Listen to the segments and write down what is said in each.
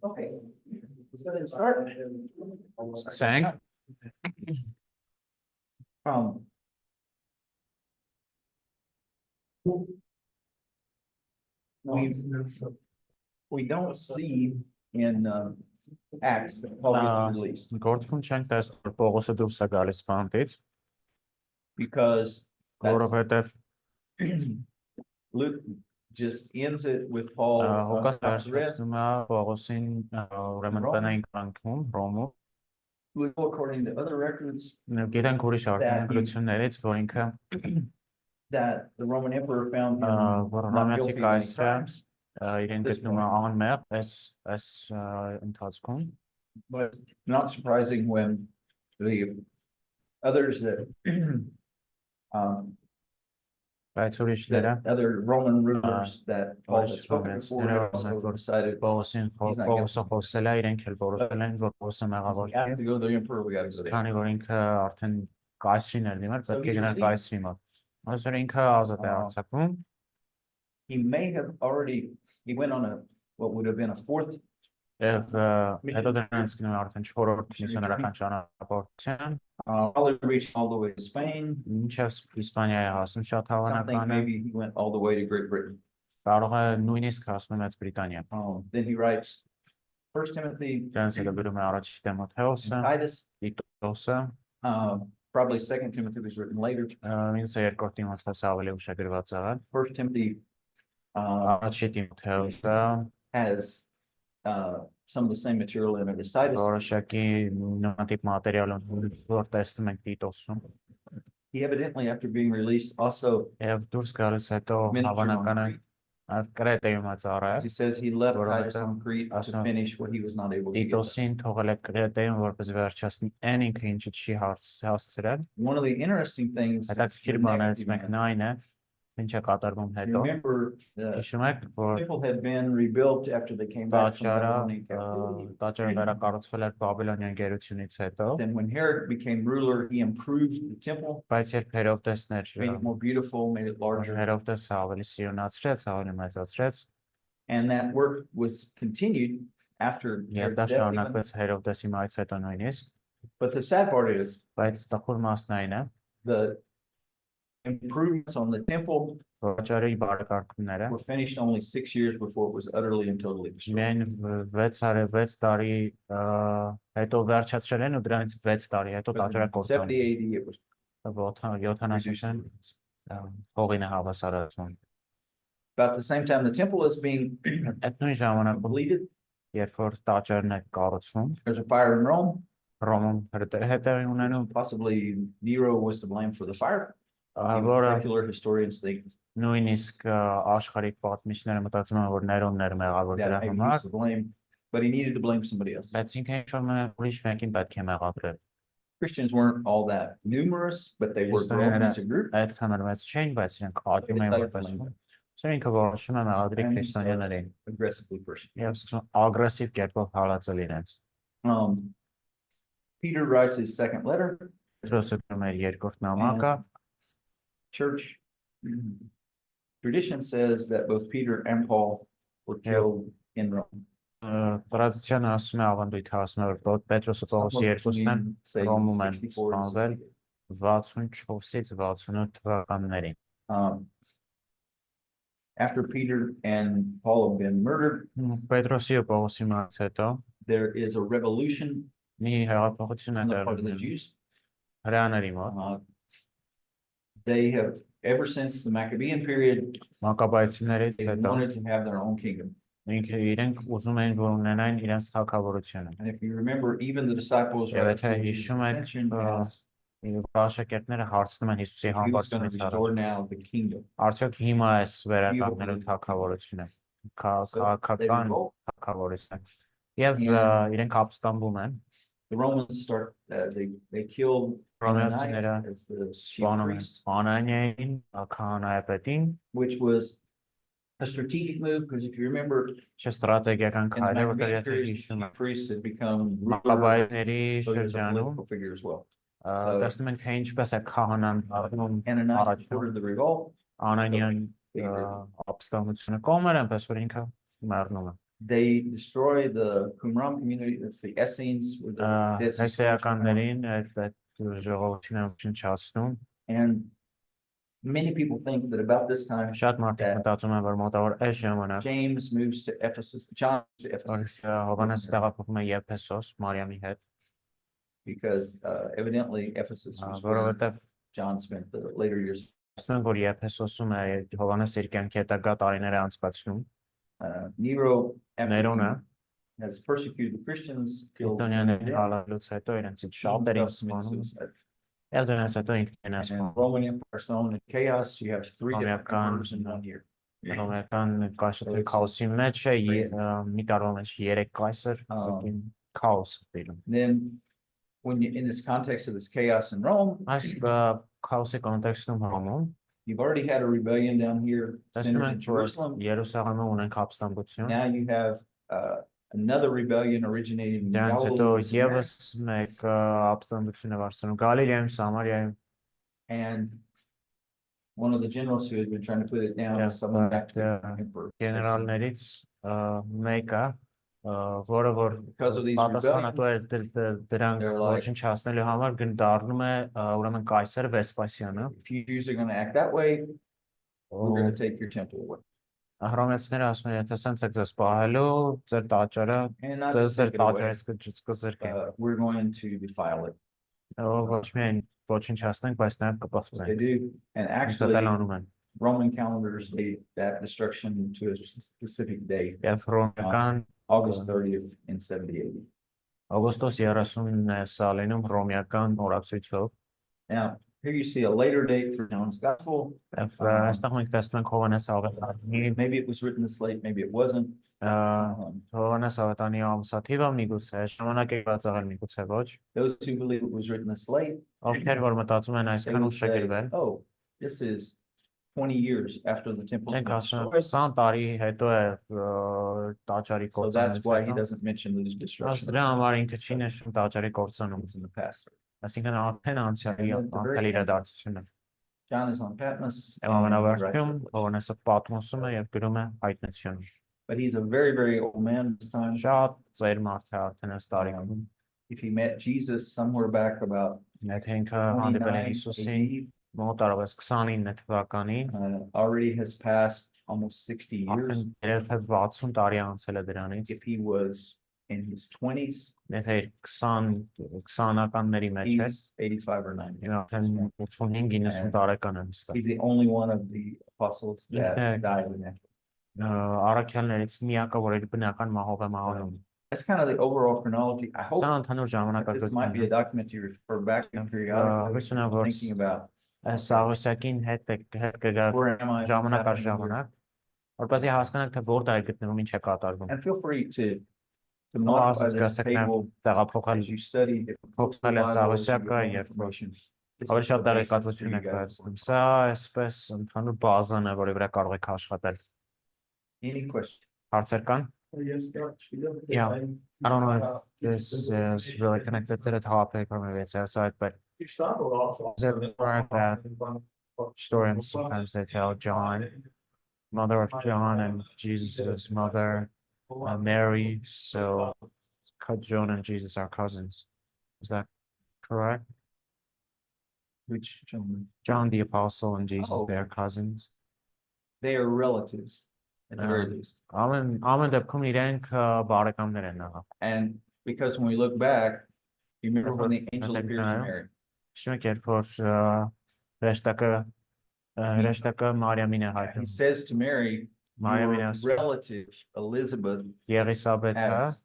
Okay. Let's go ahead and start. Saying We don't see in Acts that Paul was released գործքում չենք տեսնում որ Պողոսը դուրս է գալիս բանտից, because that's- որովհետև Luke just ends it with Paul հոգաս on house arrest. վերջացնում է Պողոսին ուրեմն տնային կանգնում Ռոմում, We go according to other records գիտենք ուրիշ արտահայտություններից, որ ինքը that the Roman emperor found him որ not ռոմեացի guilty of any կայսրը crimes, իրեն գտնում է անմեղ այս ընթացքում, but not surprising when the others that բայց ուրիշները other Roman rulers that Paul had ուրիշ spoken before also decided Պողոսին Պողոսը խոսել է, իրենք էլ որոշել են, որ Պողոսը մեղավոր we have է, to go to the emperor, we got to go there. քանի որ ինքը արդեն կայսրին էր դիմել, պետք է գնալ կայսրի մոտ, այսօր ինքը ազատ է արձակվում. He may have already, he went on what would have been a fourth Եվ հետո դրանից գնում արդեն 4-րդ միսիոներական ճանապարհորդության, probably reached all the way to Spain. մինչև Իսպանիայի հասնում շատ Something հավանական է, maybe he went all the way to Great Britain. կարող է նույնիսկ հասնում Մեծ Բրիտանիա. Then he writes First Timothy, Դրանց հետո գրում է առաջ Տիմոթեոսը, Titus, Տիտոսը, probably Second Timothy was written later. ինձ է 2 Տիմոթեոսը ավելի ուշ է գրված եղել, First Timothy առաջի Տիմոթեոսը has some of the same material in it as Titus. որոշակի նմանատիպ մատերիալ ունի, որ տեսնում ենք Տիտոսում, He evidently, after being released, also, եւ դուրս գալուց հետո Ministered on հավանական է Crete. Կրետեում է ծառայել, he says he left What about Titus that? on Crete to Awesome. finish what he was not able to get done. Տիտոսին թողել է Կրետեում, որպես վերջացնի այն ինքը ինչը չի հասցրել. One of the interesting things is Հետաքրքիր the բաներից negative մեկն end. այն է, ինչ է կատարվում հետո, Remember, the հիշում եք, որ temple had been rebuilt after they came back from Babylonian captivity. տաճարը վերակառուցվել էր Բաբելոնյան գերությունից հետո, Then when Herod became ruler, he improved the temple, բայց երբ Հերովդեսն էր, made it more beautiful, made it larger, Հերովդեսը ավելի սիրունացրեց, ավելի մեծացրեց, and that work was continued after եւ Herod's դա death. even. շարունակվեց Հերովդեսի մայից հետո նույնիսկ, But the sad part is բայց տխուր մասն այն է, the improvements on the temple որ տաճարի բարեկարգումները were finished only 6 years before it was utterly and totally destroyed. Միայն 6 տարի հետո վերջացրել են ու դրանից 6 տարի հետո But տաճարը in կորցրել 70 AD, it was 70 հողին է հավասարացում։ about the same time the temple is being Այդ նույն ժամանակում, completed. երբ որ տաճարն է կառուցվում, There's a fire in Rome. Ռոմում հետևի ունենում, Possibly Nero was to blame for the fire. Even որը secular historians think նույնիսկ աշխարհիկ պատմիչները մտածում են, որ Ներոնն էր մեղավոր դրա that maybe he համար, was to blame, but he needed to blame somebody else. բայց ինքը ինչ-որ ուրիշ մեկին պետք է մեղադրել։ Christians weren't all that numerous, but they were growing as a group. Այդքան մեծ չէին, բայց իրենք աճում էին որպես Սա ինքը որոշում է մեղադրի And քրիստոնյաներին aggressively persecuted. եւ սկսում ագրեսիվ կերպով հալածել իրենց։ Peter writes his second letter. Պետրոսը գրում էր երկրորդ նամակը, Church tradition says that both Peter and Paul were killed in Rome. տրադիցիան ասում է ավանդույթը ասում է, որ Պետրոսը Պողոսը երկուսն են Say Ռոմում են 64 and սպանվել 68. 64-ից 68 թվականներին։ After Peter and Paul have been murdered, Պետրոսի ու Պողոսի մահից հետո there is a revolution մի հեղափոխություն է on the part of the տեղի Jews. հրեաների մոտ։ They have, ever since the Maccabean period, Մակաբայցիներից they հետո wanted to have their own kingdom. իրենք ուզում էին, որ ունենային իրենց թագավորությունը։ And if you remember, even the disciples Yeah, are that's how he should make, as Աշակերտները հարցնում են Հիսուսի he was going to համբարձումից առաջ։ restore now the kingdom. Արդյոք հիմա էս վերականգնելու թագավորությունը, So they քաղաքական revolt. թագավորությունը։ Եվ իրենք ապստամբում են, the Romans start, they killed Հռոմեացիները Ananias as the chief սպանում են priest, Անանիային, քահանայապետին, which was a strategic move, because if you remember, չստրատեգիական in the քայլ է, որտեղ Maccabean եթե period, հիշում the եք priests had become Մակաբայների so he was a շրջանում, political figure as well. So տեսնում ենք թե ինչպես է քահանան դառնում Ananias առաջ supported the revolt. Անանիան ապստամբությունը կողմեր այնպես որ ինքը մեռնում է They destroyed the Qumran community, that's the Essenes, where the Dead Sea Scrolls were found. Հեսեականներին այդ ժողովրդին են չնչացնում And many people think that about this time, շատ մարդիկ մտածում են որ մոտավոր այս ժամանակ James moves to Ephesus, John moves to Ephesus, Հովհաննես տեղափոխվում է Եփեսոս Մարիամի հետ because evidently Ephesus was where որովհետև John spent the later years. ասում են որ Եփեսոսում է Հովհաննես իր կյանքի հետագա տարիները անցկացնում Nero Ներոնը has persecuted the Christians, killed քրիստոնյաների them, հալալուց հետո իրենց himself շատերին commits սպանում suicide. Եվ դրանից հետո ինքն է And սպանում Roman Empire is thrown in chaos. You have three different Roman emperors in 1 year. Հռոմեական կայսրի քաոսի մեջ է մի տարվա մեջ 3 կայսր քաոս դիլում Then when you in this context of this chaos in Rome, այս քաոսի կոնտեքստում Հռոմում you've already had a rebellion down here տեսնում centered in ենք որ Jerusalem. Երուսաղեմում ունենք ապստամբություն Now you have another rebellion originating in դրանից հետո Galilee and Samaria. եւս մեկ ապստամբություն է վարսանում Գալիլեայում Սամարիայում And one of the generals who had been trying to put it down is someone back to the emperor. գեներալներից մեկը որը որ Because of these պատասխանատու է դրանք they're like- ոչնչացնելու համար դառնում է ուրեմն կայսեր Վեսպասիանը If you Jews are going to act that way, we're going to take your temple away. Հռոմեացիները ասում են եթե սենց եք ձեզ պահելու ձեր տաճարը And not ձեզ just ձեր take it away, տաճարից կզրկեն we're going to defile it. ոչ միայն ոչնչացնենք բայց նաև They կպղծենք do. And Ինչպես actually, էլ անում են Roman calendars date that destruction to a specific date, եւ հռոմեական August 30th in 70 AD. օգոստոս 30-ն է սալենում հռոմեական օրացույցով Now, here you see a later date for John's Gospel. եւ այստեղ մենք տեսնում ենք Հովհաննես Ավետարանի Maybe it was written this late, maybe it wasn't. Հովհաննես Ավետարանի ամսաթիվը միգուցե ժամանակ է բացառել միգուցե ոչ Those who believe it was written this late, ովքեր որ մտածում են they այսքան would ուշ է say, գրվել oh, this is 20 years after the temple. Մենք ասում ենք 20 տարի հետո է տաճարի So that's կործանից why he հետո doesn't mention these Այս destructions. դրա համար ինքը չի նշում տաճարի կործանում It's in the past. այսինքն արդեն անցյալի իրադարձությունը John is on Patmos. Եվ ամենավերջում Հովհաննեսը պատմոսում է եւ գրում է հայտնություն But he's a very, very old man this time. շատ ծեր մարդ է արդեն այս տարիքում If he met Jesus somewhere back about եթե ինքը հանդիպել է 29 Հիսուսին AD, մոտարվես 29 թվականին already has passed almost 60 years. արդեն երբ 60 տարի անցել է դրանից If he was in his 20s, եթե 20-ականների մեջ է he's 85 or 90. արդեն 85-90 տարեկան է նստած He's the only one of the apostles that Yeah. died in that. առաքյալներից միակը որ իր բնական մահով է մահանում That's kind of the overall chronology. I Սա hope ընդհանուր that this might be a ժամանակագրություն document you refer back to periodically, Which one of us? thinking about է Սաղոսյակին հետ կգա where am I, what's ժամանակ առ happening here. ժամանակ որպեսզի հասկանանք թե որտեղ է գտնվում ինչ է կատարվում And feel free to modify this ասացկացեք table տեղափոխել as you study different books of the փոխել է Bible, as you Սաղոսյակը get more եւ information. This ավելի is շատ the basis for տեղեկատվություն you եք guys. վերցնում սա այսպես ընդհանուր բազան է որի վրա կարող եք աշխատել Any questions? հարցեր կան Yes, Yeah. I don't know if this is really connected to the topic or maybe it's outside but is it correct that historians sometimes they tell John mother of John and Jesus' mother Mary so John and Jesus are cousins is that correct Which gentlemen? John the apostle and Jesus Oh. they are cousins They are relatives at the very least. ամեն դեպքում իրենք բարեկամներ են եղել And because when we look back, you remember when the angel appeared to Mary. Շնորհ երբ որ հրեշտակը Մարիամին է He հայտնում says to Mary, Մարիամին your ասում relative Elizabeth Եղիսաբեթը has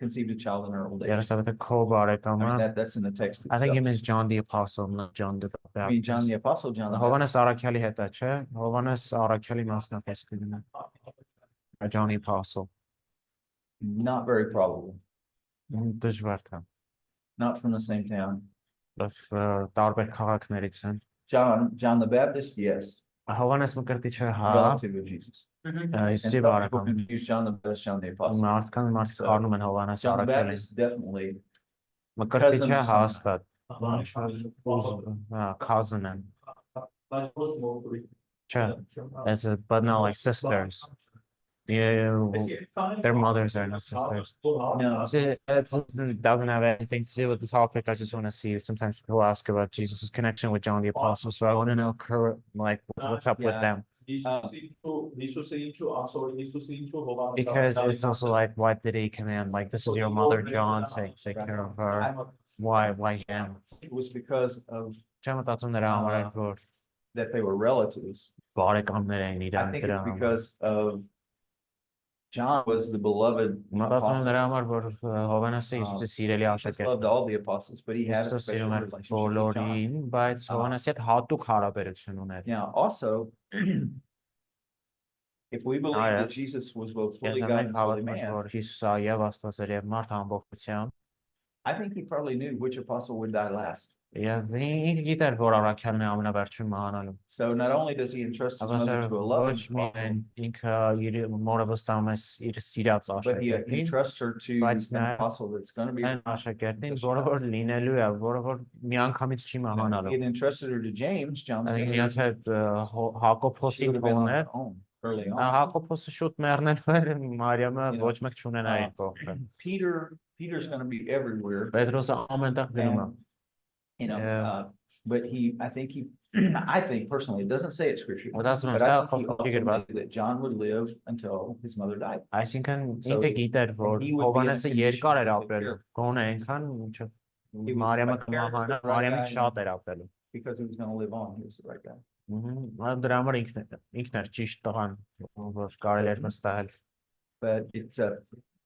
conceived a child in her old age. Եղիսաբեթը քո I բարեկամը mean, that's in the text I think he itself. means John the apostle not John the I mean, John the Baptist Apostle, John the Baptist. Հովանես Արաքյալի հետ է չէ Հովանես Արաքյալի մասնատեսքն է John the apostle Not very probable. դժվար թե not from the same town. Տարբեր քաղաքներից են։ John the Baptist, yes, Հովանես Մկրտիչը հա, relative of Jesus. And Հիսուսի some people բարեկամ։ confuse John the Baptist, John the Apostle. Մարդիկ խառնում են Հովանես John the առաքելին։ Baptist definitely, Մկրտիչը հաստատ, cousin են, չէ, but not like sisters. Yeah, their mothers are not sisters. no, It doesn't have anything to do with the topic. I just want to see. Sometimes people ask about Jesus' connection with John the Apostle, so I want to know what's up with them. Because it's also like, why did he command? Like, this is your mother, John. Take care of her. Why him? it was because of Չեմ մտածում նրա համար էր, որ that they were relatives. բարեկամներ էին I իրար think դրա it's համար։ because of John was the beloved Մտածում եմ apostle. նրա համար, որ Հովանեսը Հիսուսի սիրելի Jesus աշակերտն loved է։ all the apostles, but he had a Հիսուսը special սիրում էր relationship with John. բոլորին, բայց Հովանեսի հետ հատուկ հարաբերություն ուներ։ Now, also, if we believe yeah. that Jesus was both fully Եթե God մենք and fully հավատում ենք, man, որ Հիսուսը եւ Աստված էր եւ մարդ ամբողջությամբ, I think he probably knew which apostle would die last. եւ ինքը գիտեր, որ առաքյալն է ամենավերջին մահանալու։ So not only does he entrust his mother to a Ոչ loving միայն apostle, ինքը իր մորը վստահում է իր sիրած but he աշակերտին, entrusts her to But an now- apostle that's going to be. այն աշակերտին, որը որ լինելու է, որը որ miանգամից չի He մահանալու։ had entrusted her to James, John's brother. Ինքը She Հակոբոսին would have been on թողներ, her own early on. Հակոբոսը շուտ մեռնել էր, Մարիամը You know, ոչ մեկ չունենա իր կողքը։ Peter's going to be everywhere. Պետրոսը ամենտեղ գնում է։ And, you know, Yeah. but I think personally, it doesn't say it scripture, Մտածում եմ, but I սա think he also գրված։ knew that John would live until his mother died. Այսինքն So, ինքը գիտեր, որ he would be in a Հովանեսը condition երկար էր to take ապրելու, care. գոնե այնքան մինչև He was Մարիամը the right կմահանա, character, right Մարիամից guy, շատ էր ապրելու։ Because he was going to live on, he was the right guy. Դրա համար ինքն էր ճիշտ տղան, որ կարելի էր վստահել։ But it's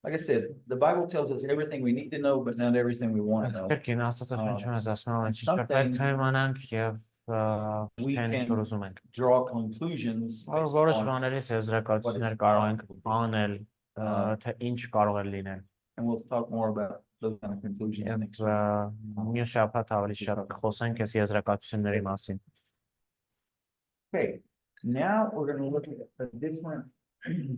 like I said, the Bible tells us everything we need to know, but not everything we want to know. Կերկին Աստծո ինչպես ասում են, ճիշտ Something- պետք է իմանանք եւ We չեն can ինչ ուզում ենք։ Draw conclusions. based Որոշ on- բաներից եզրակացություններ կարող ենք անել, թե ինչ կարող է լինել։ And we'll talk more about those kind of conclusions Եվ next week. մյուս շաբաթ ավելի շատ կխոսենք այս եզրակացությունների մասին։ Okay, now we're going to look at a different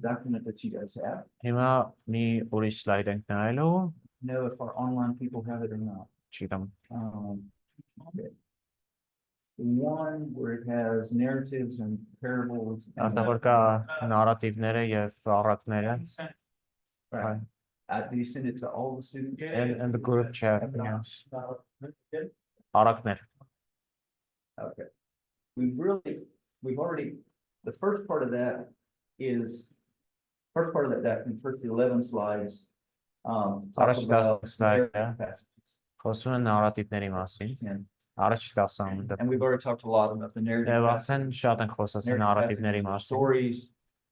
document that you guys have. Հիմա մի ուրիշ slide ենք նայելու, Know if our online people have it or not. չգիտեմ, Okay. One where it has narratives and parables. and, արտավոր կա նարատիվները եւ առակները, Right. Do you send it to all the students? and the group chat, yes, առակներ։ Okay. We've already, the first part of that document, first 11 slides. Talk Առաջ about 10 slide-ը narrative passages. խոսում են նարատիվների մասին, And առաջ 10-ը։ and we've already talked a lot about the narrative Եվ passages. արդեն շատ ենք խոսացել Narrative նարատիվների passages, մասին, Stories.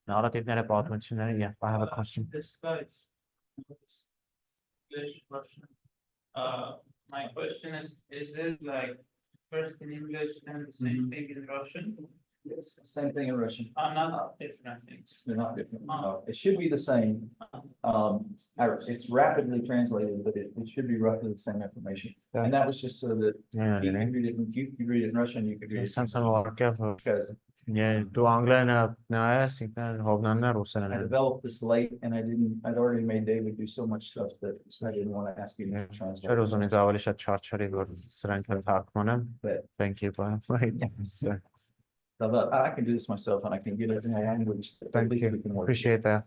նարատիվները, պատմությունները, yeah, I have a question. This slides. English version. My question is it like first in English and the same thing in Russian? Yes, same thing in Russian. Not different things. They're not different. It should be the same. It's rapidly translated, but it should be roughly the same information. And that was just so that you could read it in Russian, you could read it. Sense of Because դու անգլերենը նայես, ինքն հովնանն է I ռուսերեն։ developed this late and I'd already made David do so much stuff that I didn't want to ask you to translate. Չէր ուզում ինձ ավելի շատ չարչարի, որ սրանք էլ թարգմանեմ։ But Thank you, by the way. Yes, I thought, I can do this myself and I can get it in a language. that at Thank least you. we can work. Appreciate that.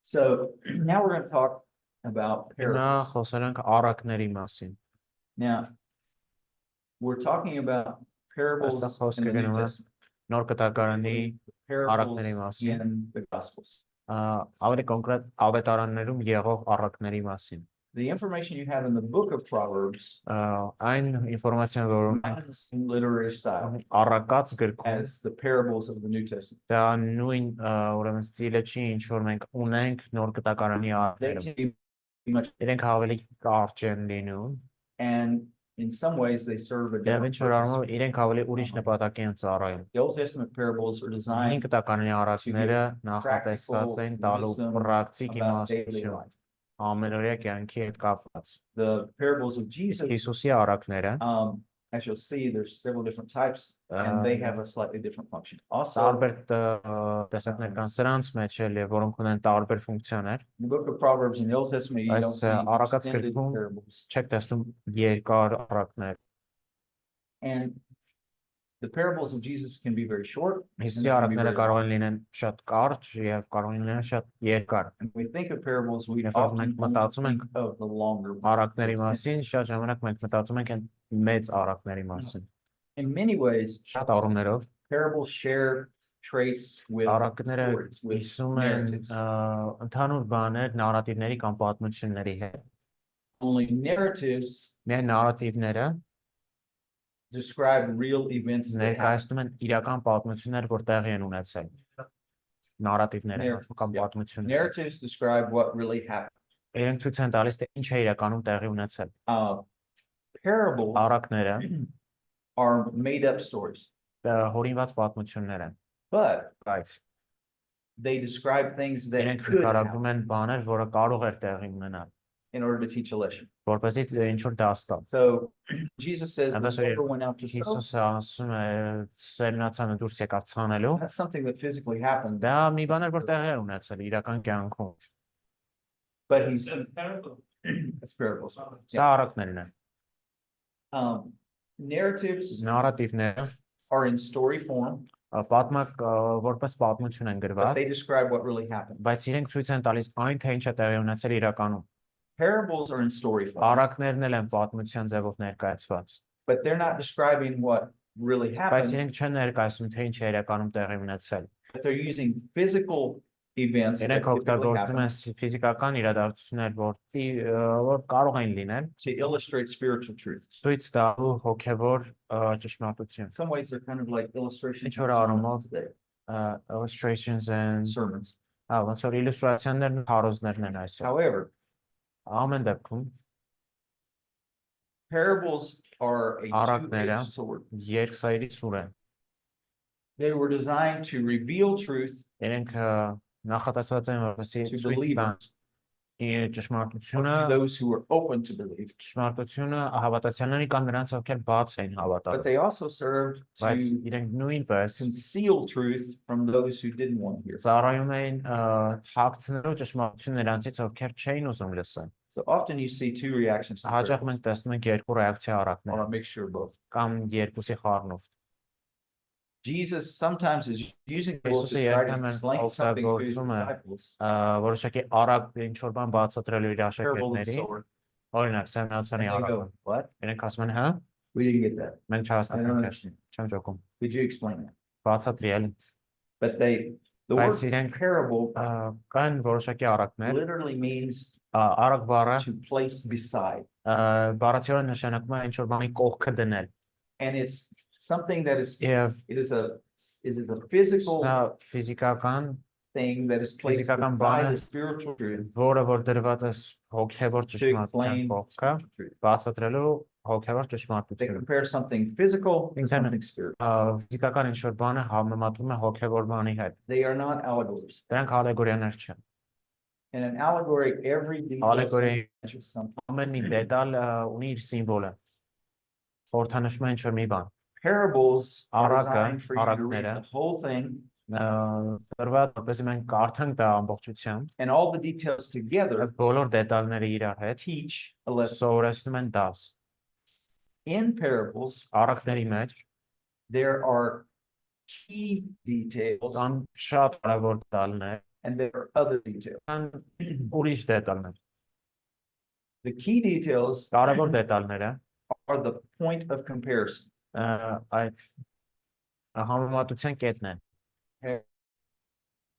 So now we're going to talk about Հիմա parables. խոսել ենք առակների մասին։ Now, we're talking about parables Asta fost in the că New gândim, Testament, Նոր կտակարանի parables առակների մասին, in the Gospels. ավելի կոնկրետ ավետարաններում եղող առակների մասին։ The information you have in the book of Proverbs, Այն ինֆորմացիան, որ not in the same literary style առակած գրքում, as the parables of the New Testament. դա նույն ուրեմն ստիլը չի, ինչ որ մենք ունենք Նոր կտակարանի They առակներում։ tend to be much, Իրենք ավելի կարճ են լինում, and in some ways they serve a եւ different ինչ որ purpose. առումով իրենք ավելի ուրիշ նպատակի են ծառայում։ The Old Testament parables are Նույն designed կտակարանի առակները practical նախատեսված են տալու wisdom պրակտիկ about daily իմաստություն, life. ամենօրյա կյանքի հետ կապված։ The parables of Իսկ Jesus, Հիսուսի առակները as you'll see, there's several different types and they have a slightly different function. Also, տարբեր տեսակներ կան սրանց մեջ էլ, եւ որոնք ունեն տարբեր ֆունկցիաներ, in the book of Proverbs in the Old Testament, you don't բայց see առակած extended գրքում parables. չեք տեսնում երկար առակներ։ And the parables of Jesus can be very short. and Հիսուսի they can be առակները very կարող long. են լինեն շատ կարճ եւ կարող են լինեն շատ երկար։ And when we think of parables, we If I often make only մտածում think ենք of the longer ones. առակների մասին, շատ ժամանակ մենք մտածում ենք այն մեծ առակների մասին։ In many ways, Շատ առումներով parables share traits with առակները stories, with հիսում են narratives. ընդհանուր բաներ նարատիվների կամ պատմությունների հետ։ Only narratives Միայն նարատիվները describe real events that happen. ներկայացնում են իրական պատմություններ, որ տեղի են ունեցել։ Նարատիվները Narratives, կամ yeah. պատմությունները։ Narratives describe what really happened. Իրենք ցույց են տալիս, թե ինչ է իրականում տեղի ունեցել։ Parables Առակները are made up stories, հորինված պատմություններ են, but բայց they describe things that իրենք could happen նկարագրում են բաներ, որը կարող էր տեղի ունենալ, in order to teach a lesson. որպեսզի ինչ որ դաս տա։ So Jesus says the And that's what sower went out to sow. Հիսուսը ասում է սերմնացանը դուրս եկավ ցանելու։ That's something that physically happened, Դա մի բան էր, որ տեղի էր ունեցել իրական կյանքում։ but he's It's a parable. it's parables. Սա առակներն են։ Narratives Նարատիվները are in story form, որպես պատմություն են but գրված, they describe what really happened. բայց իրենք ցույց են տալիս այն, թե ինչ է տեղի ունեցել իրականում։ Parables are in story form, Առակներն էլ են պատմության ձևով ներկայացված, but they're not describing what really բայց happened, իրենք չեն ներկայացնում, թե ինչ է իրականում տեղի ունեցել։ but they're using physical events that Իրենք typically օգտագործում happen են ֆիզիկական իրադարձություններ, որ կարող են լինել, to illustrate spiritual truth. ցույց տալու հոգևոր ճշմարտություն։ In some ways, they're kind of like illustrations Ինչ of որ առումով sermons illustrations and sermons. ոնց որ իլյուստրացիաներն ու քարոզներն են այսօր։ However, Ամեն դեպքում parables are a Առակները two-edged sword. երկսայրի սուր են։ They were designed to reveal truth Իրենք նախատեսված են որպեսզի to ցույց տան believers, ճշմարտությունը, to those who are open to believe, ճշմարտությունը հավատացյալների կամ նրանց ովքեր բաց են but հավատալ։ they also served Բայց to իրենք նույնպես conceal truth from those who didn't want to hear. ծառայում էին թաքցնելու ճշմարտություն նրանցից, ովքեր չէին ուզում լսել։ So often you see two reactions to Հաճախ parables, մենք տեսնում ենք երկու ռեակցիա or առակներ a mixture of both. կամ երկուսի խառնուրդ։ Jesus sometimes is using parables Հիսուսը to try to երբեմն explain something to his օգտագործում է disciples. որոշակի առակ ինչ որ բան բացատրելու իր Parable of the աշակերտների, sower. օրինակ սերմնացանի And they առակը։ go, what? Իրենք ասում են, հա, We didn't get that. մենք I don't չհասկացանք, understand. չեմ ճոկում։ Could you explain that? Բացատրի էլի։ But the Բայց word իրենք parable կան որոշակի առակներ, literally means առակ բառը to place beside. բառացիորեն նշանակում է ինչ որ բանի կողքը դնել։ And it's something that is, Եվ it is a physical սա ֆիզիկական, thing that is placed Ֆիզիկական beside բանը, the spiritual truth որը որ դրված է հոգևոր to ճշմարտության explain կողքը, spiritual truth. բացատրելու հոգևոր They ճշմարտություն։ compare something physical to Exactly. something spiritual. Ֆիզիկական ինչ որ բանը համեմատվում է հոգևոր բանի հետ։ They are not allegories. Դրանք ալեգորիաներ չեն։ In an allegory, every detail Ալեգորիայի is something. ամեն մի դետալ ունի իր սիմվոլը։ Խորհրդանշում է ինչ որ մի բան։ Parables are Առակը, designed for you to read առակները, the whole thing Դրված որպեսզի մենք կարդանք դա ամբողջությամբ, and all the details together եւ բոլոր դետալները իրար հետ teach a lesson. սովորեցնում են դաս։ In parables, Առակների մեջ there are key details կան շատ կարևոր դետալներ, and there are other details. կան ուրիշ դետալներ։ The key details Կարևոր դետալները are the point of comparison. այդ համեմատության կետն են։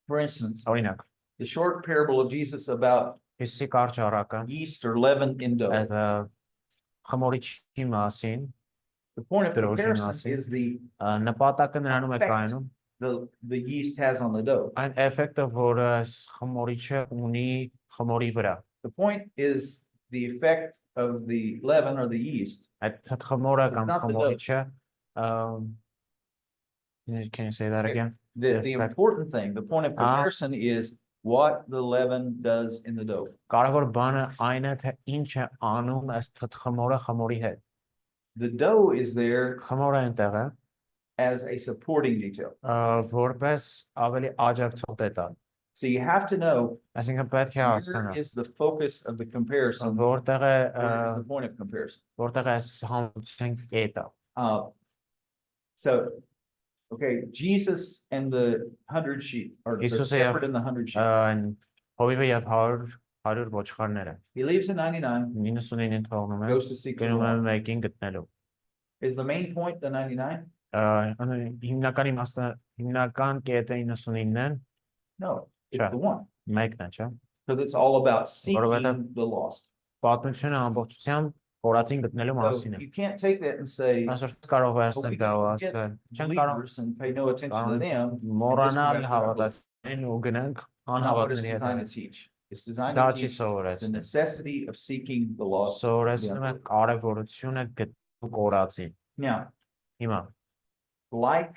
For instance, Օրինակ, the short parable of Jesus about Հիսուսի կարճ առակը yeast or leaven in dough. այդ խմորիչի մասին, The point of Drozhiny comparison մասին, is the նպատակը նրանում է effect կայանում, the yeast has on the dough. այն էֆեկտը, որը խմորիչը ունի խմորի վրա։ The point is the effect of the leaven or the yeast. Այդ խմորը It's կամ not the dough. խմորիչը can you say that Okay. again? The Effect. important thing, the point of comparison is what the leaven does in the dough. Կարևոր բանը այն է, թե ինչ է անում այս թթխմորը խմորի հետ։ The dough is there Խմորը այնտեղ է, as a supporting detail. որպես ավելի աջակցող դետալ։ So you have to know Այսինքն պետք է where հասկանալ, is the focus of the comparison, որտեղ է where is the point of comparison. որտեղ է այս համության կետը։ So, okay, Jesus and the 100 sheep, or the Հիսուսը shepherd and the 100 sheep. Հովիվը եւ 100 ոչխարները He leaves the 99, 99-ին թողնում է, goes to seek the գնում է one. մեկին գտնելու։ Is the main point the 99? Հիմնական իմաստը հիմնական կետը 99-ն No, it's Sure. the one, մեկն է, չէ՞։ because it's all about Որովհետև seeking the lost. Պատմությունը ամբողջությամբ կորածին գտնելու So մասին է։ you can't take that and say, Այսօր կարող է "Oh, ասել we դա ու get ասել։ Չենք կարող believers and pay no attention to them. մոռանալ disregard the հավատացին ու գնանք It's not what it's անհավատների designed հետ։ to teach. It's designed Դա to չի teach the սովորեցնում։ necessity of seeking the lost. Սովորեցնում է կարևորությունը գտնելու կորածին։ Now, Հիմա like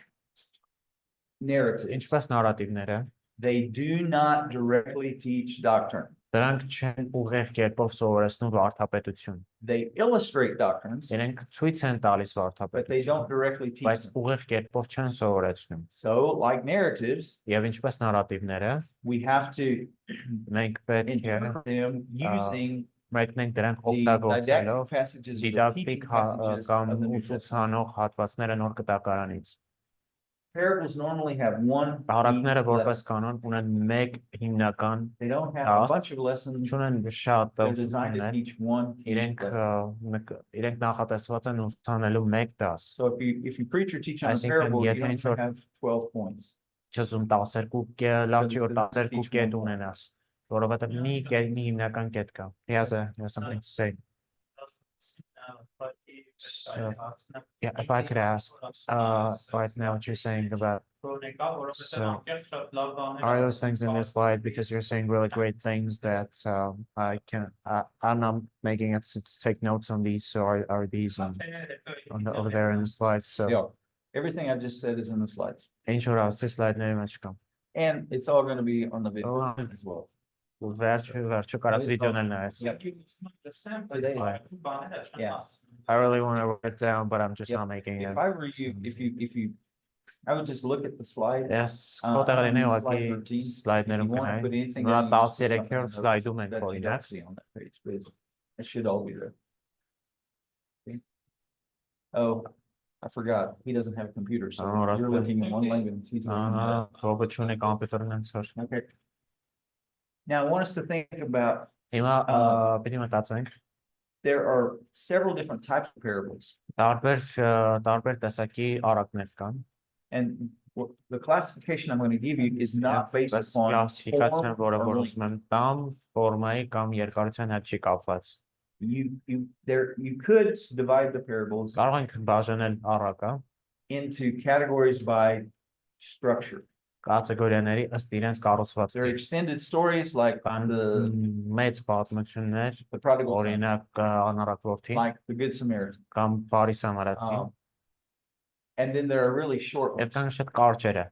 narratives, ինչպես նարատիվները, they do not directly teach doctrine. դրանք չեն ուղիղ կերպով սովորեցնում վարդապետություն։ They illustrate doctrines, Իրենք ցույց են տալիս but they don't վարդապետություն, directly teach բայց them. ուղիղ կերպով չեն սովորեցնում։ So, like narratives, Եվ ինչպես նարատիվները, we have to մենք պետք է interpret them using մեկնենք դրանք the օգտագործելով didactic passages or the դիդակտիկ teaching passages կամ of the New Testament. ուսուցանող հատվածները նոր կտակարանից։ Parables normally have one key Առակները որպես lesson. կանոն ունեն մեկ հիմնական, They don't have a Task. bunch of lessons. չունեն շատ They're designed to ուսուցումներ, teach one key իրենք lesson. իրենք նախատեսված են ուսուցանելու մեկ դաս։ So if you preach or teach on a Այսինքն, parable, you եթե only ինչ-որ have 12 points. Չզում 12 լավ չի որ Doesn't 12 teach կետ one point. ունենաս, որովհետև մի հիմնական կետ կա։ He has something to say. Yeah, if I could ask, right now what you're saying about are those things in this slide, because you're saying really great things that I'm not making it to take notes on these, so are these over there in the slides, so Yeah, everything I just said is in the slides. ինչ որ ասի slide-ների մեջ կա։ And it's all going to be on the video Oh. as well. Վերջը կարաս վիդեոն էլ նայես։ Yep. Yeah. I really want to write it down, but I'm just Yep. not making it. If I were you, if you, I would just look at the slide. Yes, on կոտեղը լինի slide ուղղակի 13. If slide-ներում you want to կնայի։ put anything Նրա down, you just put 13-րդ something in those slide-ում ենք that you օրինակ։ don't see on that page, but it should all be there. Okay. Oh, I forgot. He doesn't have a computer, so Oh, right you're there. looking at one language. He's looking at Ահա, չունի կոմպյուտերն անցոր։ it. Okay. Now I want us to think about, Հիմա պիտի մտածենք there are several different types of parables. տարբեր տեսակի առակներ կան։ And the classification I'm going to give you is not based Բայց upon կլասիֆիկացիան, որը form or որ length. ուզում եմ տամ, ֆորմայի կամ երկարության հետ չի կապված։ You could divide the parables Կարող ենք բաժանել առակը into categories by structure. կատեգորիաների ըստ իրենց There are կառուցվածքի։ extended stories like Կան the մեծ պատմություններ, prodigal son, օրինակ անառակ որդի like the Good Samaritan. կամ բարի սամարացի, And then there are really short եւ ones, կան շատ կարճերը,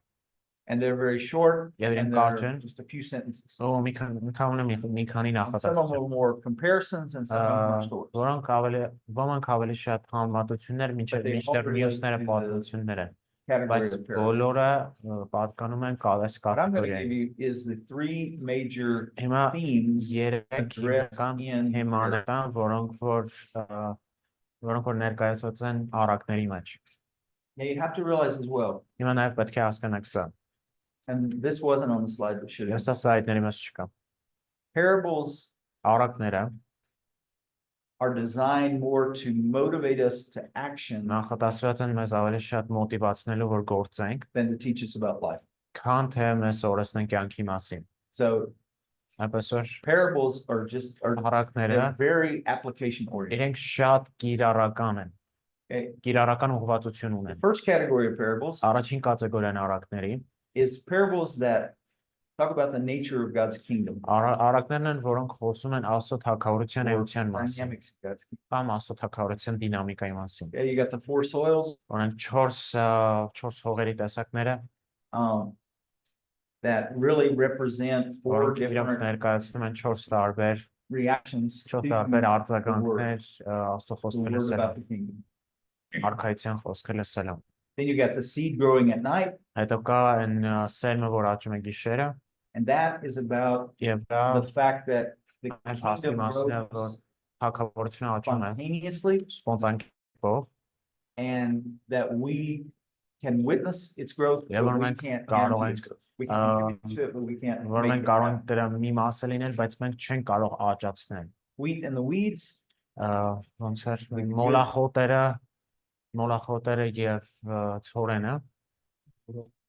and they're very short, եւ and իրենք they're կարճ են, just a few sentences. ու մի քանի And some of them նախատեսություն, are more comparisons and some of them are stories. ոմանք ավելի շատ համեմատություններ, But they all մինչև relate մյուսները to the պատմություններ են, Category բայց of parables. բոլորը պատկանում են կալես What I'm going to կատեգորիային։ give you is the three major Հիմա themes երեք addressed հիմնական in թեմաներ կան, որոնք որ ներկայացված են առակների մեջ։ Now you have to realize as well, Հիմա նաև պետք է հասկանաք սա։ and this wasn't on the slide, but should have. Ես սա սլայդների մեջ չկա։ Parables Առակները are designed more to motivate us to action նախատեսված են մեզ ավելի շատ մոտիվացնելու, որ գործենք, than to teach us about life. քան թե մեզ սովորեցնեն կյանքի մասին։ So Այնպես որ parables are առակները they're very application oriented. իրենք շատ կիրառական են, Okay. կիրառական ուղղվածություն The ունեն։ first category of parables Առաջին կատեգորիան առակների is parables that talk about the nature of God's kingdom. առակներն են, որոնք խոսում են Աստծո թագավորության or էության մասին, dynamics of God's kingdom. կամ Աստծո թագավորության դինամիկայի մասին։ Okay, you got the four soils. Օրինակ 4 հողերի տեսակները, Um, that really represent four Որոնք իրենք different ներկայացնում են 4 տարբեր reactions to 4 տարբեր the արձագանքներ Աստծո խոսքը word լսելով, about the kingdom. արքայության խոսքը լսելով։ Then you got the seed growing at night, Հետո կա այն սերմը, որ աճում է գիշերը, and that is about եւ դա the fact that the այն փաստի kingdom մասին է, որ grows թագավորությունը աճում է spontaneously, սպոնտանկով, and that we can witness its growth, Yeah, but but we man, can't God guarantee alone, its growth. We can contribute to it, but we can't որ make մենք it կարող ենք happen. դրա մի մասը լինել, բայց մենք չենք կարող աճացնել։ Wheat in the weeds, Ոնց էր The մոլախոտերը եւ ցորենը,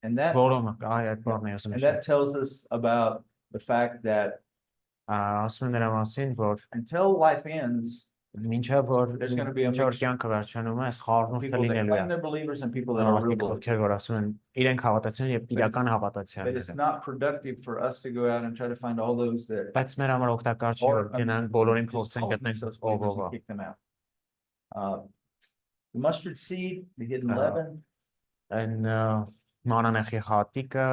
and that որոնք այդ բառն է and that tells us about the fact that ասում են նրա մասին, որ until life ends, մինչև որ There's gonna be a մինչև որ mixture. կյանքը վերջանում է, այս խառնուրդը people that լինելու claim է։ they're believers and people that are real Մարդիկ believers. ովքեր որ ասում են իրենք հավատացին եւ իրական But it's հավատացյալներ։ not productive for us to go out and try to find all those that Բայց մեր համար օգտակար չի որ գնանք բոլորին փորձենք call գտնենք themselves ով believers ով and է։ kick them out. The mustard seed, the hidden Uh, leaven, Այն մանանեխի հատիկը,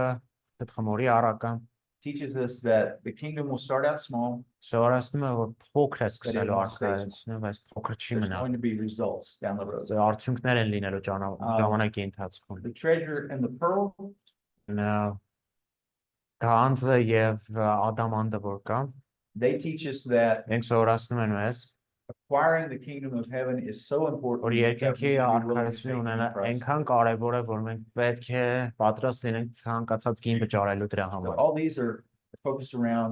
դդխմորի առակը, teaches us that the kingdom will start out small. սովորացնում է որ փոքր է սկսելու won't stay արքայությունը, բայց փոքր չի There's մնա։ going to be results down the road. Արդյունքներ են լինելու ժամանակի ընթացքում։ The treasure and the pearl, Գանձը եւ ադամանդը որ կա, they teach us that մենք սովորացնում են մեզ, acquiring the kingdom of heaven is so important. որ that we երկնքի should be willing to արքայությունը pay ունենա the price. այնքան կարևոր է, որ մենք պետք է պատրաստ լինենք ցանկացած գին վճարելու դրա So համար։ all these are focused around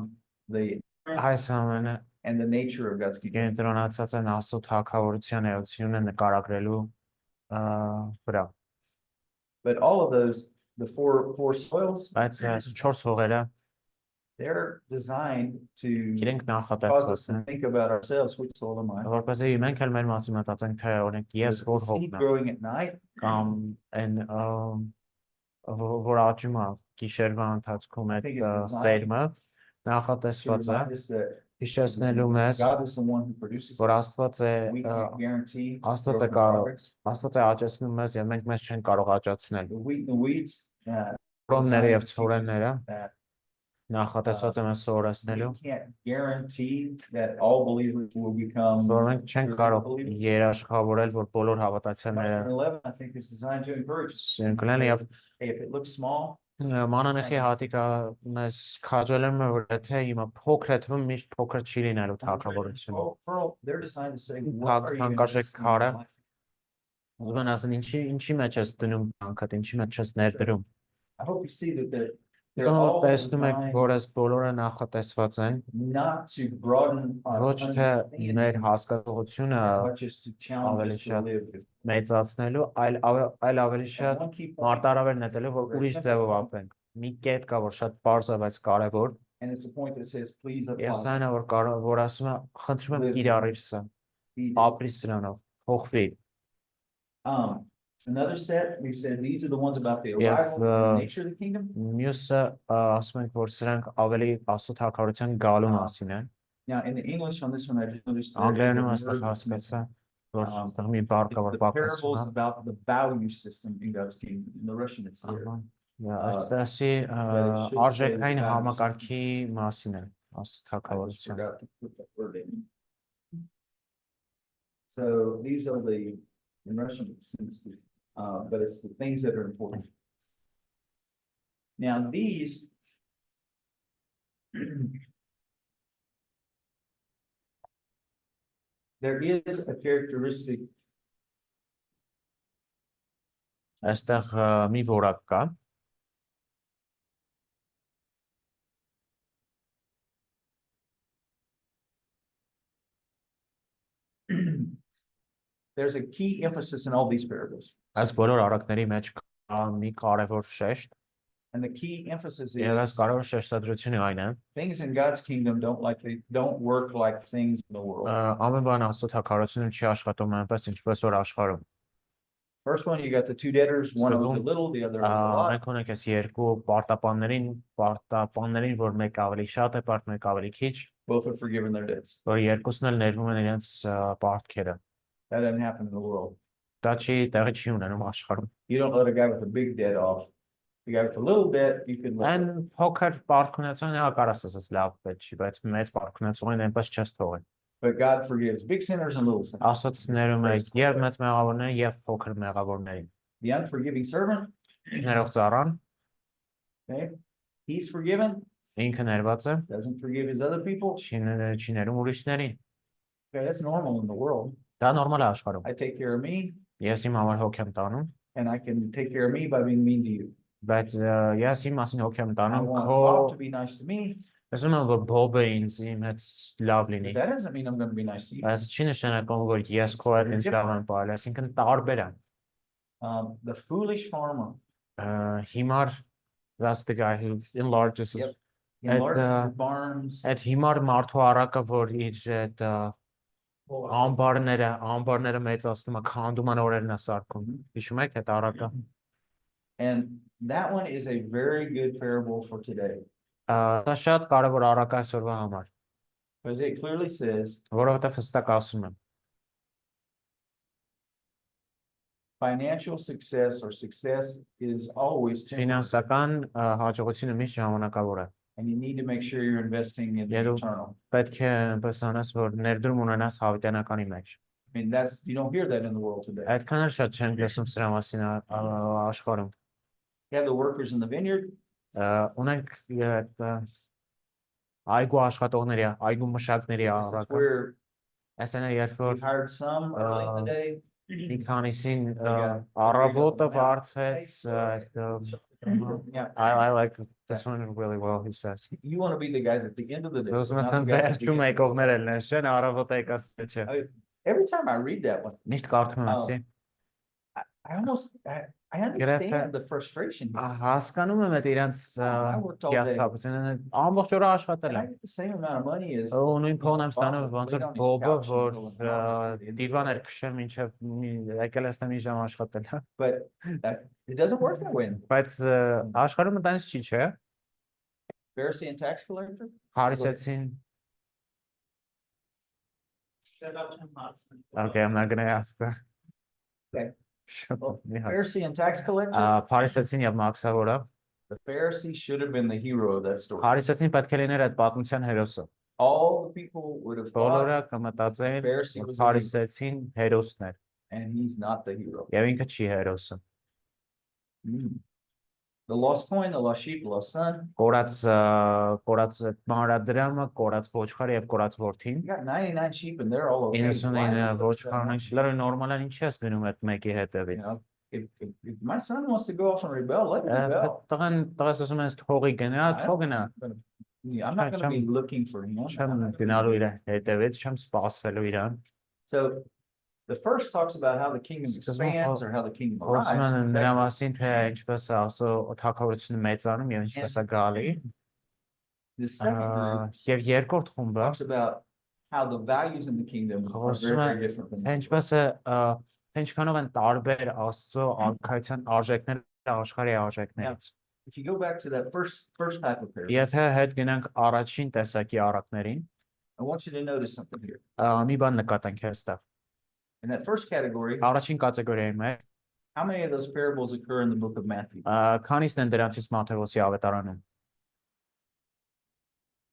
the Այս ամենը and the nature of God's kingdom. կենտրոնացած են Աստծո թագավորության էությունը նկարագրելու վրա։ But all of those, the four soils, Բայց այս 4 հողերը they're designed to իրենք cause us նախատեսված to են, think about ourselves, which soil am I? որպեսզի մենք էլ մեր մասին մտածենք, թե օրինք ես The որ seed հողն եմ, growing at night, կամ այն որ աճում է գիշերվա ընթացքում I այդ think it's designed սերմը to նախատեսված է remind us that հիշեցնելու մեզ, God is the one who produces. որ it. Աստված է We can't guarantee Աստված է growth and կարող, progress. Աստված է աճեցնում մեզ եւ մենք մեզ չենք կարող աճացնել։ The wheat and the weeds, Որոնները եւ designed to teach us ցորենները that նախատեսված են մեզ սովորեցնելու, we can't guarantee that all believers will become. որ մենք չենք կարող երաշխավորել, որ բոլոր հավատացյալները Chapter 11, I think, is designed to encourage us. սենկլեն եւ Hey, if it looks small, մանանեխի հատիկը մեզ քաջալերում է, որ եթե հիմա փոքր է թվում, միշտ փոքր չի լինելու թագավորությունը։ pearl, they're designed to say, what are you Հանկարժեք investing in your քարը life? ուզում են ասեն ինչի մեջ ես դնում կյանքդ, ինչի մեջ ես ներդրում։ I hope you see that they're Ուրեմն all տեսնում եք, designed որ այս բոլորը նախատեսված են not to broaden our ոչ թե understanding մեր հասկացողությունը as much as to challenge ավելի us to շատ live with. մեծացնելու, այլ ավելի And շատ one key point, մարտարավեր նետելու, որ ուրիշ ձևով ապրենք։ Մի կետ կա, որ շատ པարզ է, բայց կարևոր, and it's a point that says, please եւ apply. սա այն է, որ ասում է, խնդրում եմ կիրառիր սա, Be- ապրի սրանով, փոխվի։ Another set, we said, these are the ones about the Yeah, arrival and the nature of the kingdom. Մյուսը ասում ենք, որ սրանք ավելի Աստծո թագավորության գալու մասին են։ Now, in the English on this one, I just noticed. there is a Անգլերենում word այստեղ that's հասկացա, որ Um, այստեղ մի բառ կա, որ It's the բակասում parables է։ about the value system in God's kingdom. In the Russian, it's there. Այստեղի արժեքային համակարգի մասին է Աստծո I just թագավորության։ forgot to put that word in. So these are the, in Russian, but it's the things that are important. Now, these there is a characteristic Այստեղ մի որակ կա, there's a key emphasis in all these parables. այս բոլոր առակների մեջ կա մի կարևոր շեշտ, And the key emphasis եւ այս is կարևոր շեշտադրությունը այն է, things in God's kingdom don't work like things in the world. ամեն բան Աստծո թագավորությունում չի աշխատում այնպես, ինչպես որ աշխարհում։ First one, you got the two debtors, one owes a little, the other owes a lot. Մենք ունենք այս երկու պարտապաններին, որ մեկ ավելի շատ է պարտ, մեկ ավելի քիչ, Both are forgiven their debts. որ երկուսն էլ ներվում են իրենց պարտքերը։ That doesn't happen in the world. Դա տեղի չի ունենում աշխարհում։ You don't let a guy with a big debt off you got a little bit, you could live. Այն փոքր պարտքունեցողն է կարաս ասես լավ պետք չի, բայց մեծ պարտքունեցողին այնպես չես թողել։ But God forgives big sinners and little sinners. Աստված ներում է եւ մեծ մեղավորներին եւ փոքր մեղավորներին։ The unforgiving servant, Ներող ծառան, okay, he's forgiven, ինքը ներված է, doesn't forgive his other people. չի ներում ուրիշներին։ Okay, that's normal in the world. Դա նորմալ է աշխարհում։ I take care of me, Ես իմ համար հոգ եմ տանում, and I can take care of me by being mean to you. բայց ես իմ մասին հոգ եմ I տանում, want քո Bob to be nice to me, ասում եմ որ Բոբը ինձ իմ հետ լավ but լինի։ that doesn't mean I'm going to be nice to you. Բայց չի նշանակում որ ես քո հետ ինձ լավ եմ բարել, այսինքն տարբեր է։ The foolish farmer Հիմար, that's the guy who enlarges his Yep. enlarges At, his barns. Այդ հիմար մարդու առակը, որ իր այդ ամբարները մեծացնում է, քանդում են օրերն է սարքում։ Հիշում եք այդ առակը։ And that one is a very good parable for today. Դա շատ կարևոր առակ է այսօրվա համար, Because it clearly says որովհետև հստակ ասում եմ, financial success or success is always temporary. ֆինանսական հաջողությունը միշտ ժամանակավոր է։ And you need to make sure you're investing in the Yeah, eternal. Պետք է այնպես անես, որ ներդրում ունենաս հավիտենականի մեջ։ I mean, you don't hear that in the world today. Այդքան էլ շատ չենք լսում սրա մասին աշխարհում։ You have the workers in the vineyard, Ունենք այդ այգու աշխատողների, այգու մշակների this is առակը։ where Այսինքն երբ we որ hired some early in the day. մի քանիսին առավոտը վարձեց Yeah, I like this one really well, he says. you want to be the guys at the end of the day. Those not must the have guys at the վերջում beginning. եկողներ են նշեն, առավոտը եկած չէ։ Every time I read that one, Միշտ կարդում եմ ասի։ I understand the frustration. Հասկանում եմ այդ իրանց I worked all day. հիասթափությունը, ամբողջ օրը աշխատել And I եմ։ get the same amount of money as. Ու նույն փողն եմ ստանում ոնց որ Բոբը, որ But դիվան էր քշել մինչև եկել եմ մի ժամ աշխատել։ it doesn't work that way. Բայց աշխարհում այդպես չի, չէ՞։ Pharisee and tax collector. Փարիսեցին, okay, I'm not gonna ask that. Okay. Shut Well, up, Nihal. Pharisee and tax collector. Փարիսեցին եւ մաքսավորը, The Pharisee should have been the hero of that story. Փարիսեցին պետք է լիներ այդ պատմության հերոսը։ All the people would have Բոլորը thought, կմտածեին, Pharisee որ was the hero. Փարիսեցին հերոսն էր, and he's not the hero. եւ ինքը չի հերոսը։ The lost coin, the lost sheep, the lost son. Կորած մանրադրամը, կորած ոչխարը եւ կորած որդին։ You got 99 sheep and they're all okay. 99 ոչխարն լրը նորմալ են, ինչի՞ ես գնում այդ մեկի You հետևից։ know, if my son wants to go off and rebel, let him rebel. Տղաս ասում ես թողի gնա, թող գնա։ I'm not going to be looking for him. Չեմ գնալու իր հետևից, չեմ սպասելու իրան։ So the first talks about how the kingdom expands or how the kingdom Խոսում են arrives. նրա մասին, թե ինչպես է աստծո թագավորությունը մեծանում եւ ինչպես է գալի։ The second group Եվ երկրորդ խումբը talks about how the values in the kingdom are խոսում very, է very different than թե ինչպես է թե ինչքանով են տարբեր աստծո արքայության արժեքները աշխարհի արժեքներից։ If you go back to that first type of parable, Եթե հետ գնանք առաջին տեսակի առակներին, I want you to notice something here. մի բան նկատենք այստեղ։ In that first category, Առաջին կատեգորիայի մեջ how many of those parables occur in the book of Matthew? քանիսն են դրանցից Մատթեոսի ավետարանում։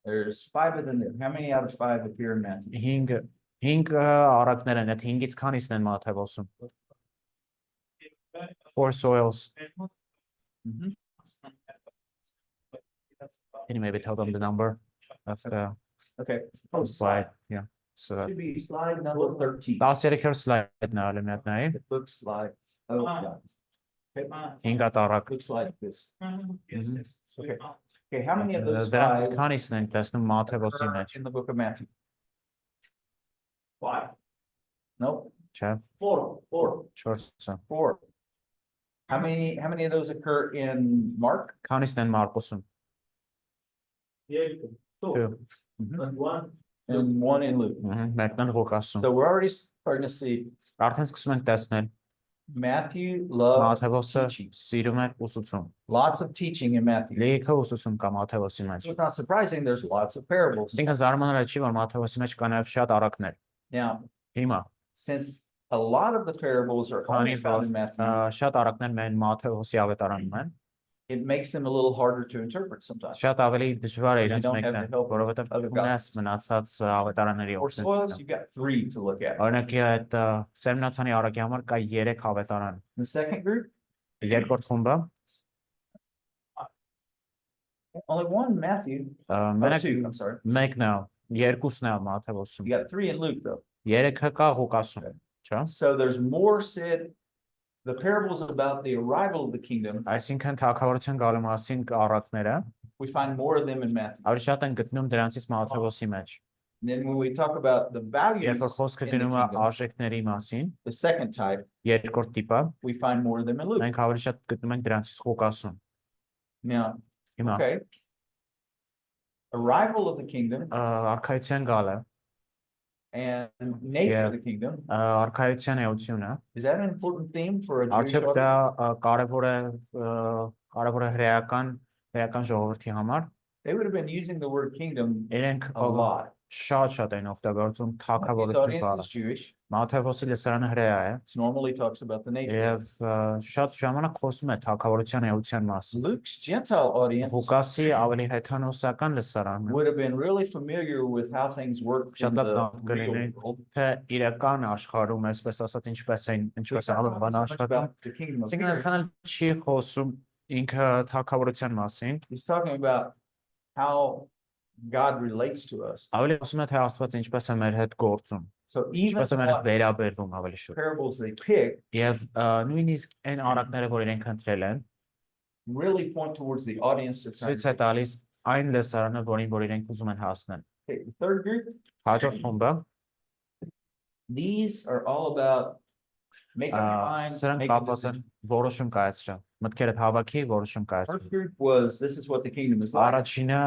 There's 5 of them there. How many out of 5 appear in Matthew? 5 առակներ են, այդ 5-ից քանիսն են Մատթեոսում։ 4 soils. Mhm. Can you maybe tell them the number of the Okay. slide? Yeah. So that Should be slide number 13. 13-րդ slide-ն է ալեմ նայ։ It looks like, oh, God. Okay, 5 առակ։ looks like this. Yes, yes. Okay. Okay, how many of those Դրանց 5 քանիսն են տեսնում Մատթեոսի occur մեջ։ in the book of Matthew? 5. Nope. Չէ, 4. 4-ը։ 4. How many of those occur in Mark? Քանիսն են Մարկոսում։ 2. And 1 in Luke. Մեկն են Ղուկասում։ So we're already starting to see Արդեն սկսում ենք տեսնել Matthew loved Մատթեոսը teaching. սիրում է ուսուցում։ Lots of teaching in Matthew. Լիքը ուսուցում կա Մատթեոսի մեջ։ So it's not surprising there's lots of parables. Այսինքն զարմանալի չի, որ Մատթեոսի մեջ կա նաև շատ առակներ։ Now, Հիմա since a lot of the parables are only քանի found որ in Matthew, շատ առակներ մեն Մատթեոսի ավետարանում են, it makes them a little harder to interpret sometimes. Շատ ավելի դժվար է իրենց don't have մեկնել, the help որովհետև of God. ունես մնացած ավետարանների For soils, օգնությունը։ you've got 3 to look at. Օրինակ այդ Սերմնացանի արակի համար կա 3 ավետարան։ The second group, Երկրորդ խումբը only one Matthew, oh, մենակ 2, I'm sorry. մեկն է, երկուսն է Մատթեոսում։ You got 3 in Luke though. 3-ը կա Ղուկասում, չէ՞։ So there's more said, the parables about the arrival of the kingdom, Այսինքն թագավորության գալու մասին առակները we find more of them in Matthew. ավելի շատ են գտնում դրանցից Մատթեոսի մեջ։ And then when we talk about the values Երբ որ խոսքը in the գնում է kingdom, արժեքների մասին, the second type, երկրորդ տիպը, we find more of them in Luke. մենք ավելի շատ գտնում ենք դրանցից Ղուկասում։ Now, Հիմա okay. Arrival of the kingdom արքայության գալը, and nature of the kingdom, արքայության էությունը, is that an important theme for a Jewish արդյոք դա audience? կարևոր է հրեական ժողովրդի համար։ They would have been using the word kingdom Իրենք a lot. շատ են օգտագործում His թագավորություն audience բառը։ is Jewish. Մատթեոսի լսարանը հրեա է It normally talks about the nature. եւ շատ ժամանակ խոսում է թագավորության էության մասին։ Luke's Gentile audience Ղուկասի ավելի հեթանոսական լսարանը would have been really familiar with how things work in շատ լավ the real կլիներ world. թե իրական աշխարհում, այսպես ասած, ինչպես It's է not անվան so much աշխարհում։ about the kingdom of Այսինքն here. այնքան չի խոսում ինքը թագավորության մասին, He's talking about how God relates to us. ավելի խոսում է թե Աստված ինչպես է մեր հետ գործում, So even ինչպես է մեր հետ what վերաբերվում ավելի շուտ։ parables they pick Եվ նույնիսկ այն առակները, որ իրենք ընտրել են, really point towards the audience they're trying ցույց to է տալիս այն լսարանը, որ իրենք ուզում են հասնել։ pick. The third group, Հաջորդ խումբը these are all about make up your mind, սրանք make a կապված են decision. որոշում կայացրել։ Մտքերդ հավաքի, որոշում First կայացրել։ group was this is what the kingdom is like. Առաջինը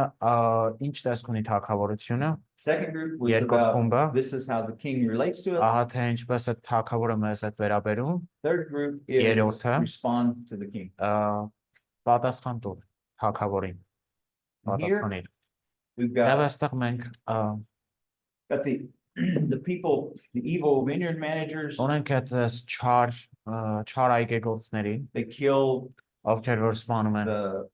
ինչ տեսք ունի թագավորությունը, Second group was երկրորդ խումբը about this is how the king relates to us. ահա թե ինչպես է թագավորը մեզ հետ վերաբերում, Third group is երրորդը respond to the king. պատասխան տուր թագավորին։ And here Պատասխանիր։ we've Եվ got այստեղ մենք got the people, the evil vineyard managers, ունենք այս չար այգեգործներին, they kill ովքեր որ սպանում են the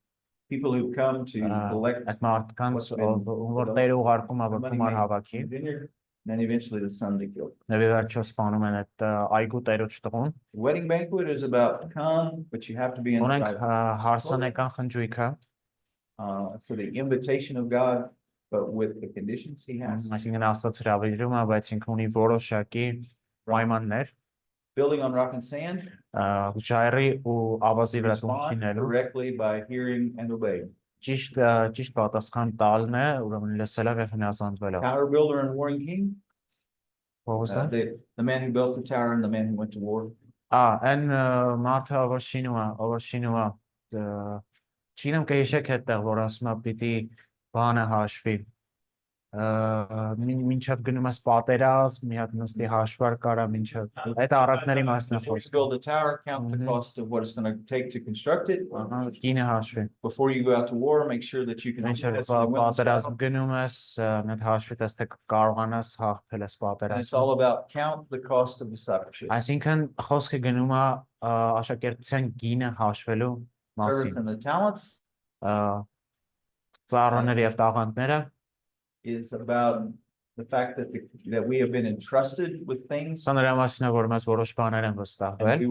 people who come to collect այդ մարդկանց, what's been որ Տերը ուղարկում է որ money գումար made հավաքի, in the vineyard, and then eventually the son they kill. եւ վերջո սպանում են այդ այգու տերոջ տղուն։ The wedding banquet is about come, but you have to be in the Ունենք private. հարսանեկան խնջույքը, So the invitation of God, but with the conditions he has. այսինքն Աստված հրավիրում է, բայց ինքը ունի որոշակի պայմաններ, Building on rock and sand, ժայռի ու ավազի վրա տուն respond քինելու, directly by hearing and obeying. ճիշտ պատասխան տալն է, ուրեմն լսելով եւ հնազանդվելով։ Tower builder and warring king, What was that? the man who built the tower and the man who went to war. Այն մարդը ով շինում է, չինեմ կհիշեք այդտեղ, որ ասում է պիտի բանը հաշվի։ Մինչև գնում ես պատերազմ, մի հատ նստի հաշվար կարա մինչև այդ առակների մասն է Before you խոսքը։ build a tower, count the cost of what it's going to take to construct it. Կինը հաշվի։ Before you go out to war, make sure that you can. Մինչև successfully win this battle. պատերազմ գնում ես, մեկ հաշվի տես թե կարողանաս հաղթել ես And it's պատերազմը։ all about count the cost of discipleship. Այսինքն խոսքը գնում է աշակերտության գինը հաշվելու Service մասին։ and the talents Ծառաները եւ տաղանդները is about the fact that that we have been entrusted with things Սա նրա մասին է, որ մեզ որոշ բաներ են and վստահվել we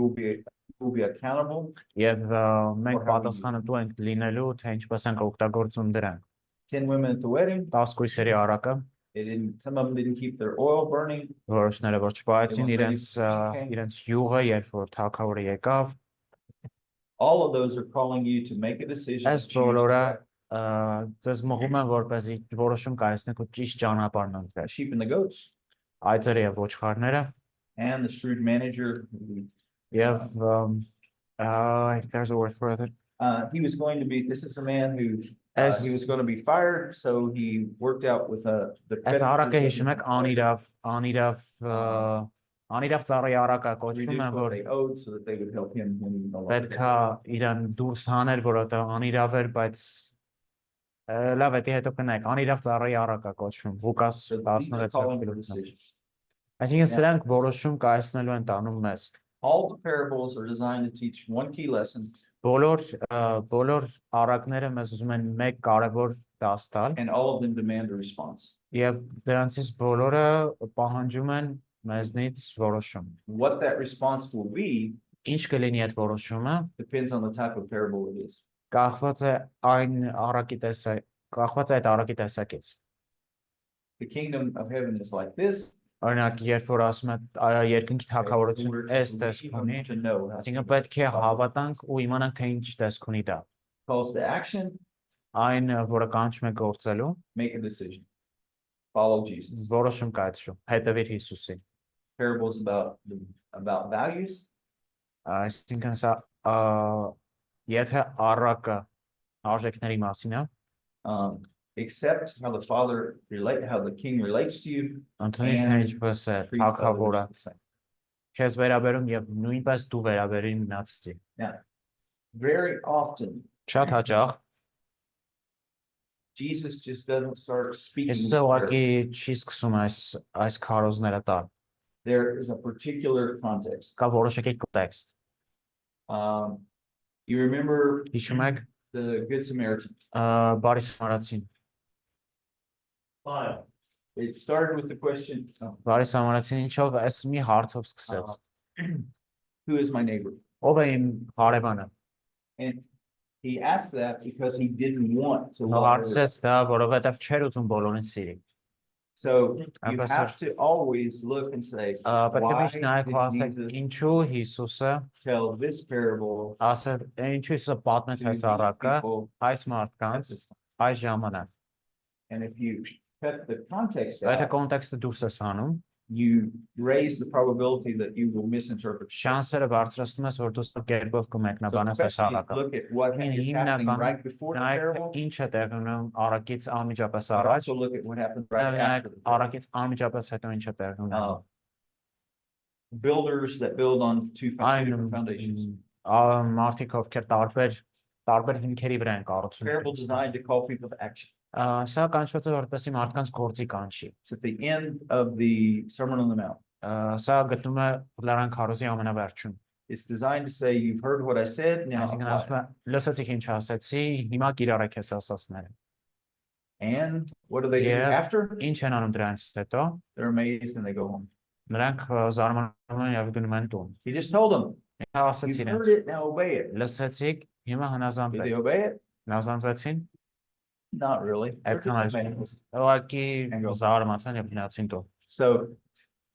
will be accountable. եւ մենք For how we պատասխանատու ենք լինելու, թե ինչպես ենք օգտագործում դրանք։ 10 women at the wedding. 10 կույսերի առակը, Some of them didn't keep their oil burning. որոշները որ չպահեցին They were իրենց յուղը, երբ որ թագավորը եկավ, All of those are calling you to make a decision. այս բոլորը ձեզ մղում են որպեսզի որոշում կայացնեք ու ճիշտ ճանապարհն The ընտրեք։ sheep and the goats Այծերը եւ ոչխարները and the shrewd manager. եւ there's a word for it. He was going to be, this is the man who, As- he was going to be fired, so he worked out with the. Այս առակը հիշում եք անիրավ ծառայի առակը Reduce կոչվում է, what որ they owed so that they would help him when he was no longer պետք there. է իրան դուրս հանել, որովհետեւ անիրավ էր, բայց լավ է, դե հետո կնայեք, անիրավ ծառայի առակը կոչվում, Ղուկաս So these are calling for 16-րդ։ decisions. Այսինքն սրանք որոշում կայացնելու են տանում մեզ։ All the parables are designed to teach one key lesson, Բոլոր առակները մեզ ուզում են մեկ կարևոր դաս տալ and all of them demand a response. եւ դրանցից բոլորը պահանջում են մեզնից որոշում։ What that response will be Ինչ կլինի այդ որոշումը, depends on the type of parable it is. կախված է այդ առակի տեսակից։ The kingdom of heaven is like this. Օրինակ, երբ որ ասում է երկնքի թագավորությունը այս տեսք ունի, այսինքն պետք է հավատանք ու իմանանք թե ինչ տեսք ունի դա։ Calls to action, Այն, որը կանչում է գործելու, make a decision. Follow Jesus. որոշում կայացրու, հետևիր Հիսուսին։ Parables about values. Այսինքն սա եթե առակը արժեքների մասին է, Accept how the king relates to you. ընդունի թե ինչպես է թագավորը քեզ վերաբերում եւ նույնպես դու վերաբերի մնացի։ Very often, Շատ հաճախ Jesus just doesn't start speaking. Հիսուսը ուղղակի չի սկսում այս քարոզները տալ։ There is a particular context. Կա որոշակի կոնտեքստ։ You remember Հիշում եք the Good Samaritan? Բարի Սամարացին։ It started with the question, Բարի Սամարացին ինչով այս մի հարցով սկսեց։ who is my neighbor? Ով է իմ հարևանը։ And he asked that because he didn't want to Նա lie. հարցրեց դա, որովհետև չէր ուզում բոլորին սիրի։ So you Professor. have to always look and say, Պետք է why միշտ նայեք ու did ասեք Jesus ինչու Հիսուսը tell this parable ասել ինչու Հիսուսը պատմեց to այս these առակը people այս at մարդկանց this time? այս ժամանակ։ And if you cut the context Եթե out, կոնտեքստը դուրս ես անում, you raise the probability that you will misinterpret. շանսերը բարձրացնում ես, որ դու սա կերպով So կմեկնաբանես այս especially առակը։ look at what is happening right before the Նայեք parable, ինչ է տեղի ունենում առակից անմիջապես but առաջ, also look at what happens right նայեք after the parable. առակից անմիջապես հետո ինչ է տեղի ունենում։ Builders that build on two Այն different foundations. մարդիկ ովքեր տարբեր հիմքերի վրա են կառուցում։ Parable designed to call people to action. Սա կանչված է որպեսզի մարդկանց գործի կանչի։ It's at the end of the Sermon on the Mount. Սա գտնում է Լարան քարոզի ամենավերջում։ It's designed to say, you've heard what I said, now Այսինքն apply ասում է, լսեցիք ինչ ասեցի, հիմա կիրառեք ես ասածները։ it." And what do they do Yeah. after? Ինչ են անում դրանից հետո։ They're amazed and they go home. Նրանք զարմանում են եւ գնում են տուն։ He just told them, Նա ասաց you've իրենց, heard it, now obey it. լսեցիք, հիմա Did հնազանդվեք։ they obey it? Հնազանդվեցին, Not really. They're just amazed. ուղղակի And go. զարմացան եւ գնացին տուն։ So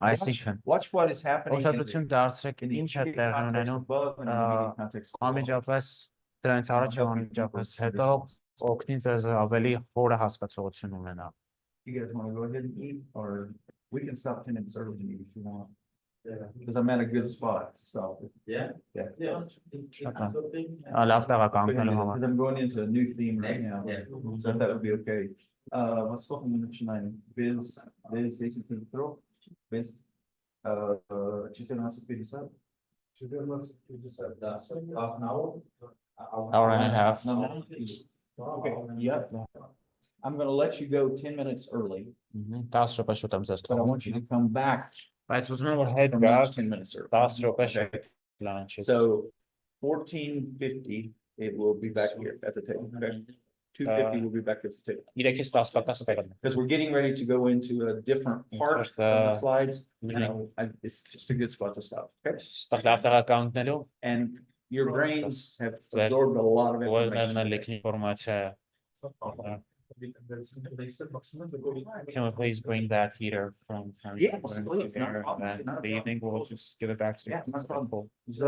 Այսինքն, watch what is happening in ուշադրություն դարձրեք the ինչ է immediate տեղի context ունենում above and in the immediate context below. անմիջապես դրանից առաջ եւ անմիջապես հետո օգնի ձեզ ավելի խորը հասկացողություն ունենալ։ You guys want to go ahead and eat, or we can stop 10 minutes early and eat if you want. Because I'm at a good spot, so. Yeah. Yeah. Լավ տղա կանգնելու համար։ Because I'm going into a new theme right now, Yeah. so that would be okay. Wat volgende начинаем? Без 10 без 14:50. 14:50, да. Half an hour. Hour and a half. No. Okay, yep. I'm gonna let you go 10 minutes early, 10 րոպե շուտ եմ ձեզ but I թողում։ want you to come back Բայց ուզում եմ որ հետ from գաք lunch 10 minutes early. 10 րոպե շուտ լանչից։ So 14:50, it will be back here at the table, okay? 2:50 will be back at the table. 3-ից 10 պակաս տեղն։ Because we're getting ready to go into a different part of the slides, and it's just a good spot to stop, okay? Ստեղ լավ տղա կանգնելու, And your brains have absorbed a lot of որն information. լեքին ինֆորմացիա։ Can we please bring that heater from Yes, please, no there, problem, and no the evening we'll just give it back to you. Yeah, no problem. Cool. So